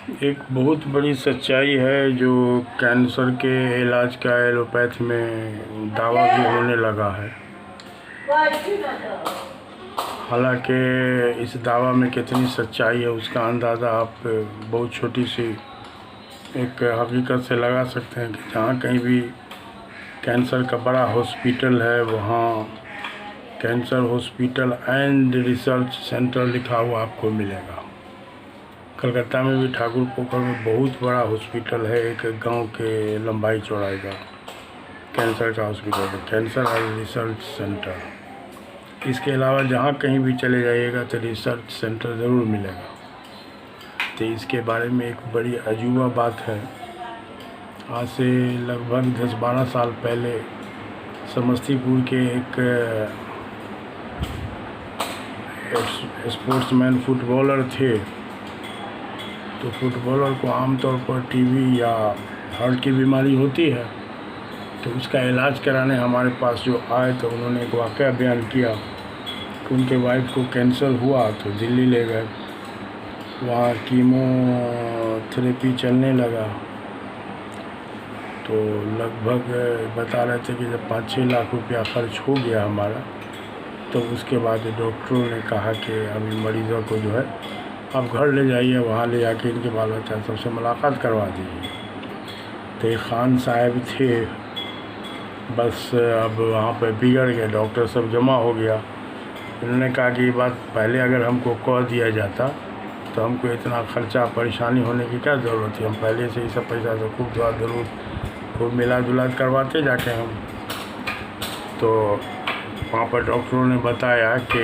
एक बहुत बड़ी सच्चाई है जो कैंसर के इलाज का एलोपैथ में दावा भी होने लगा है। हालांकि इस दावा में कितनी सच्चाई है उसका अंदाज़ा आप बहुत छोटी सी एक हकीकत से लगा सकते हैं कि जहाँ कहीं भी कैंसर का बड़ा हॉस्पिटल है वहाँ cancer hospital and research centre लिखा हुआ आपको मिलेगा। कलकत्ता में भी ठाकुर पोखर में बहुत बड़ा हॉस्पिटल है, एक गांव के लंबाई चौड़ाई का कैंसर का हॉस्पिटल है, कैंसर एंड रिसर्च सेंटर। इसके अलावा जहाँ कहीं भी चले जाइएगा तो रिसर्च सेंटर ज़रूर मिलेगा। तो इसके बारे में एक बड़ी अजूबा बात है। आज से लगभग 10-12 साल पहले समस्तीपुर के एक स्पोर्ट्समैन फुटबॉलर थे। तो फुटबॉलर को आमतौर पर टीबी या हार्ट की बीमारी होती है, तो उसका इलाज कराने हमारे पास जो आए तो उन्होंने एक वाक़या बयान किया कि उनके वाइफ को कैंसर हुआ तो दिल्ली ले गए। वहाँ कीमोथेरेपी चलने लगा तो लगभग बता रहे थे कि जब 5-6 लाख रुपया खर्च हो गया हमारा, तो उसके बाद डॉक्टरों ने कहा कि अभी मरीज़ों को जो है आप घर ले जाइए, वहाँ ले जाके इनके बाल बच्चा सबसे मुलाकात करवा दीजिए। तो एक खान साहब थे, बस अब वहाँ पे बिगड़ गए, डॉक्टर सब जमा हो गया। उन्होंने कहा कि ये बात पहले अगर हमको कह दिया जाता तो हमको इतना खर्चा परेशानी होने की क्या ज़रूरत थी, हम पहले से ही सब पैसा तो खूब ज़रूर खूब मिला जुला करवाते जाके हम। तो वहाँ पर डॉक्टरों ने बताया कि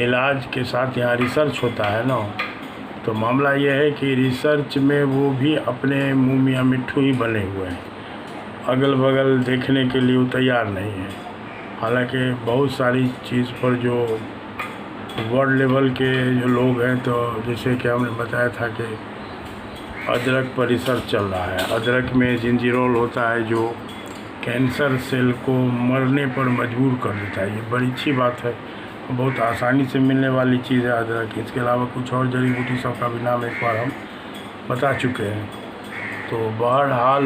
इलाज के साथ यहाँ रिसर्च होता है ना, तो मामला यह है कि रिसर्च में वो भी अपने मुँह मियाँ मिट्ठू ही बने हुए हैं, अगल बगल देखने के लिए वो तैयार नहीं है। हालांकि बहुत सारी चीज़ पर जो वर्ल्ड लेवल के जो लोग हैं, तो जैसे कि हमने बताया था कि अदरक पर रिसर्च चल रहा है। अदरक में जिंजीरोल होता है जो कैंसर सेल को मरने पर मजबूर कर देता है। ये बड़ी अच्छी बात है, बहुत आसानी से मिलने वाली चीज़ है अदरक। इसके अलावा कुछ और जड़ी बूटी सब का भी नाम एक बार हम बता चुके हैं। तो बहरहाल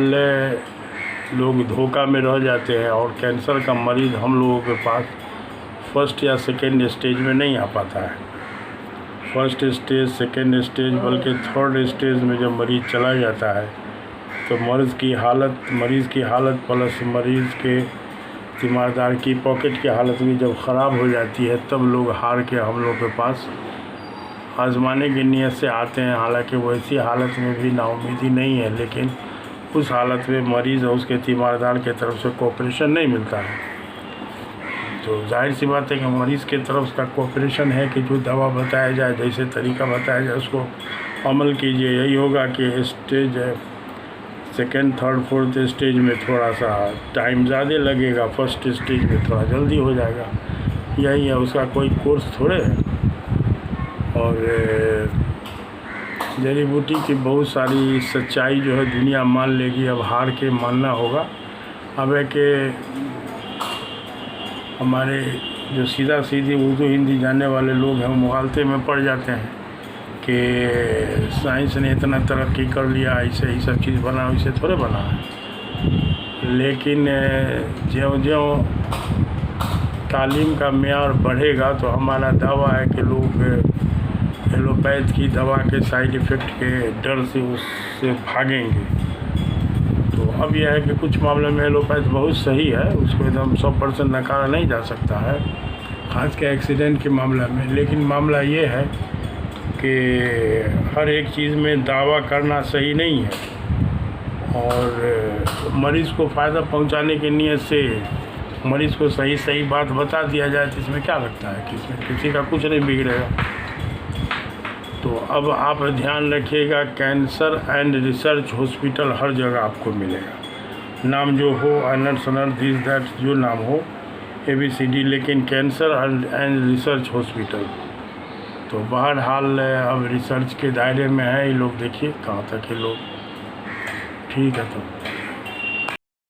लोग धोखा में रह जाते हैं और कैंसर का मरीज़ हम लोगों के पास फर्स्ट या सेकेंड स्टेज में नहीं आ पाता है। फर्स्ट स्टेज, सेकेंड स्टेज, बल्कि थर्ड स्टेज में जब मरीज़ चला जाता है तो मरीज़ की हालत प्लस मरीज़ के तीमारदार की पॉकेट की हालत भी जब ख़राब हो जाती है, तब लोग हार के हम लोग के पास आजमाने की नीयत से आते हैं। हालांकि वैसी हालत में भी नाउम्मीदी नहीं है, लेकिन उस हालत में मरीज़ और उसके तीमारदार की तरफ से कोऑपरेशन नहीं मिलता है। तो जाहिर सी बात है कि मरीज़ की तरफ उसका कोऑपरेशन है कि जो दवा बताया जाए, जैसे तरीका बताया जाए उसको अमल कीजिए। यही होगा कि stage second, third, fourth stage में थोड़ा सा टाइम ज़्यादा लगेगा, फर्स्ट स्टेज में थोड़ा जल्दी हो जाएगा। यही है, उसका कोई कोर्स थोड़े है। और जड़ी बूटी की बहुत सारी सच्चाई जो है दुनिया मान लेगी, अब हार के मानना होगा। अब है कि हमारे जो सीधा सीधी उर्दू हिंदी जानने वाले लोग हैं वो मुगालते में पड़ जाते हैं कि साइंस ने इतना तरक्की कर लिया, ऐसे ही सब चीज़ बना, वैसे थोड़े बना है। लेकिन ज्यों-ज्यों तालीम का मेयार बढ़ेगा तो हमारा दावा है कि लोग एलोपैथ की दवा के साइड इफ़ेक्ट के डर से उससे भागेंगे। तो अब यह है कि कुछ मामलों में एलोपैथ बहुत सही है, उसको एकदम 100% नकारा नहीं जा सकता है, खास के एक्सीडेंट के मामला में। लेकिन मामला ये है कि हर एक चीज़ में दावा करना सही नहीं है, और मरीज़ को फ़ायदा पहुंचाने की नीयत से मरीज़ को सही बात बता दिया जाए तो इसमें क्या लगता है कि इसमें किसी का कुछ नहीं बिगड़ेगा। तो अब आप ध्यान रखिएगा, कैंसर एंड रिसर्च हॉस्पिटल हर जगह आपको मिलेगा। नाम जो हो, अनर सनर दिस दैट जो नाम हो, ABCD, लेकिन कैंसर एंड रिसर्च हॉस्पिटल। तो बहरहाल अब रिसर्च के दायरे में है ये लोग, देखिए कहाँ तक ये लोग। ठीक है तो